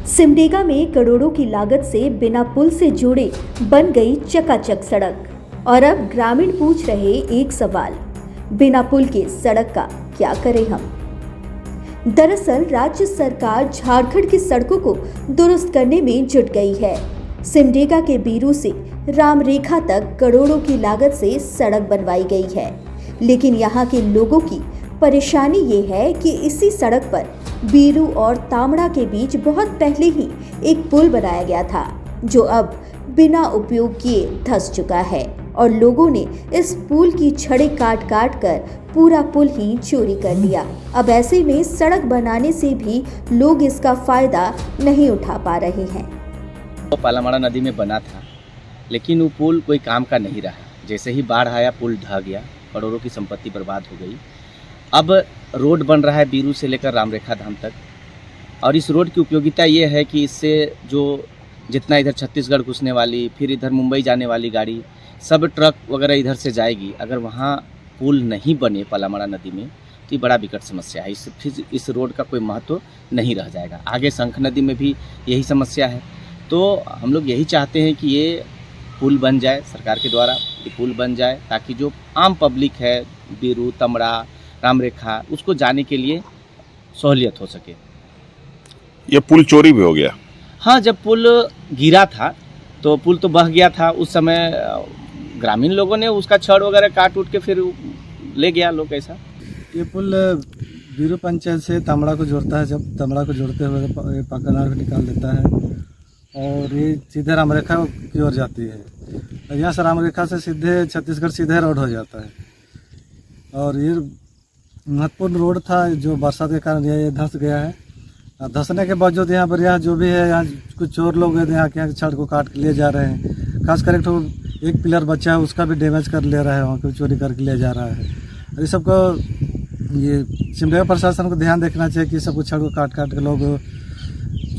सिमडेगा में करोड़ों की लागत से बिना पुल से जुड़े बन गई चकाचक सड़क। और अब ग्रामीण पूछ रहे एक सवाल, बिना पुल के सड़क का क्या करें हम। दरअसल राज्य सरकार झारखंड की सड़कों को दुरुस्त करने में जुट गई है। सिमडेगा के बीरू से रामरेखा तक करोड़ों की लागत से सड़क बनवाई गई है, लेकिन यहाँ के लोगों की परेशानी ये है कि इसी सड़क पर बीरू और तामड़ा के बीच बहुत पहले ही एक पुल बनाया गया था, जो अब बिना उपयोग किए धंस चुका है और लोगों ने इस पुल की छड़ें काट काट कर पूरा पुल ही चोरी कर लिया। अब ऐसे में सड़क बनाने से भी लोग इसका फायदा नहीं उठा पा रहे हैं। तो पालामाड़ा नदी में बना था, लेकिन वो पुल कोई काम का नहीं रहा। जैसे ही बाढ़ आया पुल ढह गया, करोड़ों की संपत्ति बर्बाद हो गई। अब रोड बन रहा है बीरू से लेकर रामरेखा धाम तक, और इस रोड की उपयोगिता ये है कि इससे जो जितना इधर छत्तीसगढ़ घुसने वाली, फिर इधर मुंबई जाने वाली गाड़ी, सब ट्रक वगैरह इधर से जाएगी। अगर वहाँ पुल नहीं बने पालामाड़ा नदी में तो ये बड़ा विकट समस्या है। फिर इस रोड का कोई महत्व नहीं रह जाएगा। आगे शंख नदी में भी यही समस्या है। तो हम लोग यही चाहते हैं कि ये पुल बन जाए, सरकार के द्वारा ये पुल बन जाए, ताकि जो आम पब्लिक है बीरू, तमड़ा, रामरेखा, उसको जाने के लिए सहूलियत हो सके। ये पुल चोरी भी हो गया? हाँ, जब पुल गिरा था तो पुल तो बह गया था। उस समय ग्रामीण लोगों ने उसका छड़ वगैरह काट उठ के फिर ले गया लोग। ऐसा ये पुल बीरू पंचायत से तामड़ा को जोड़ता है। जब तामड़ा को जोड़ते हुए पाकनार को निकाल देता है और ये सीधे रामरेखा की ओर जाती है। यहाँ से रामरेखा से सीधे छत्तीसगढ़ सीधे रोड हो जाता है। और ये महत्वपूर्ण रोड था जो बरसात के कारण ये धंस गया है। धंसने के बावजूद यहाँ पर जो भी है, यहाँ कुछ चोर लोग हैं यहाँ के छड़ को काट के ले जा रहे हैं। खास करके तो एक पिलर बचा है, उसका भी डैमेज कर ले रहा है, वहाँ को चोरी करके ले जा रहा है। ये सबको ये सिमडेगा प्रशासन को ध्यान देखना चाहिए कि सबको छड़ को काट काट के लोग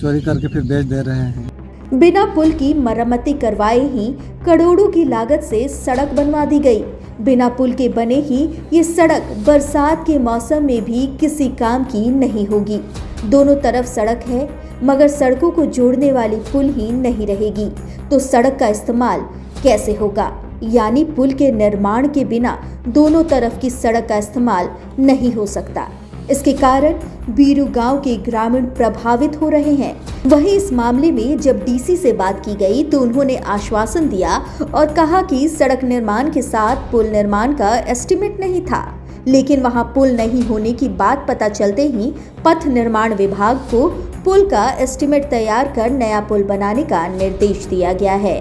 चोरी करके फिर बेच दे रहे हैं। बिना पुल की मरम्मती करवाए ही करोड़ों की लागत से सड़क बनवा दी गई। बिना पुल के बने ही ये सड़क बरसात के मौसम में भी किसी काम की नहीं होगी। दोनों तरफ सड़क है, मगर सड़कों को जोड़ने वाली पुल ही नहीं रहेगी, तो सड़क का इस्तेमाल कैसे होगा? यानी पुल के निर्माण के बिना दोनों तरफ की सड़क का इस्तेमाल नहीं हो सकता। इसके कारण बीरू गांव के ग्रामीण प्रभावित हो रहे हैं। वहीं इस मामले में जब डीसी से बात की गई तो उन्होंने आश्वासन दिया और कहा कि सड़क निर्माण के साथ पुल निर्माण का एस्टीमेट नहीं था, लेकिन वहां पुल नहीं होने की बात पता चलते ही पथ निर्माण विभाग को पुल का एस्टीमेट तैयार कर नया पुल बनाने का निर्देश दिया गया है।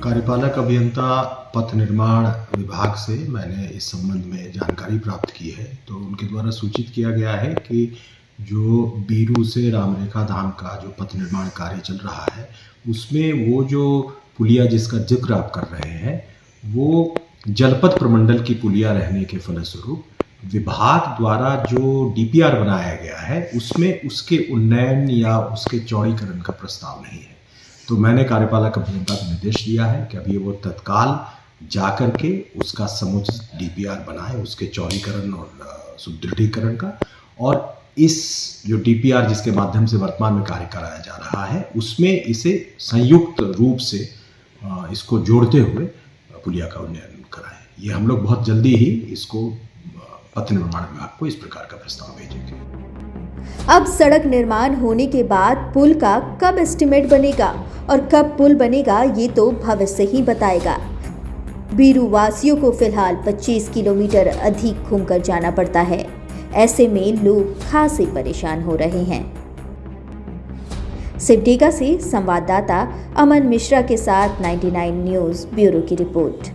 कार्यपालक अभियंता पथ निर्माण विभाग से मैंने इस संबंध में जानकारी प्राप्त की है। तो उनके द्वारा सूचित किया गया है कि जो बीरू से रामरेखा धाम का जो पथ निर्माण कार्य चल रहा है, उसमें वो जो पुलिया जिसका जिक्र आप कर रहे हैं, वो जलपथ प्रमंडल की पुलिया रहने के फलस्वरूप विभाग द्वारा जो डीपीआर बनाया गया है, उसमें उसके उन्नयन या उसके चौड़ीकरण का प्रस्ताव नहीं है। तो मैंने कार्यपालक अभियंता को निर्देश दिया है कि अभी वो तत्काल जाकर के उसका समुचित डीपीआर बनाए, उसके चौड़ीकरण और सुदृढ़ीकरण का। और इस जो डीपीआर जिसके माध्यम से वर्तमान में कार्य कराया जा रहा है, उसमें इसे संयुक्त रूप से इसको जोड़ते हुए पुलिया का उन्नयन कराएं। ये हम लोग बहुत जल्दी ही इसको पथ निर्माण विभाग को इस प्रकार का प्रस्ताव भेजेंगे। अब सड़क निर्माण होने के बाद पुल का कब एस्टीमेट बनेगा और कब पुल बनेगा, ये तो भविष्य ही बताएगा। बीरू वासियों को फिलहाल 25 किलोमीटर अधिक घूमकर जाना पड़ता है। ऐसे में लोग खासे परेशान हो रहे हैं। सिमडेगा से संवाददाता अमन मिश्रा के साथ 99 न्यूज़ ब्यूरो की रिपोर्ट।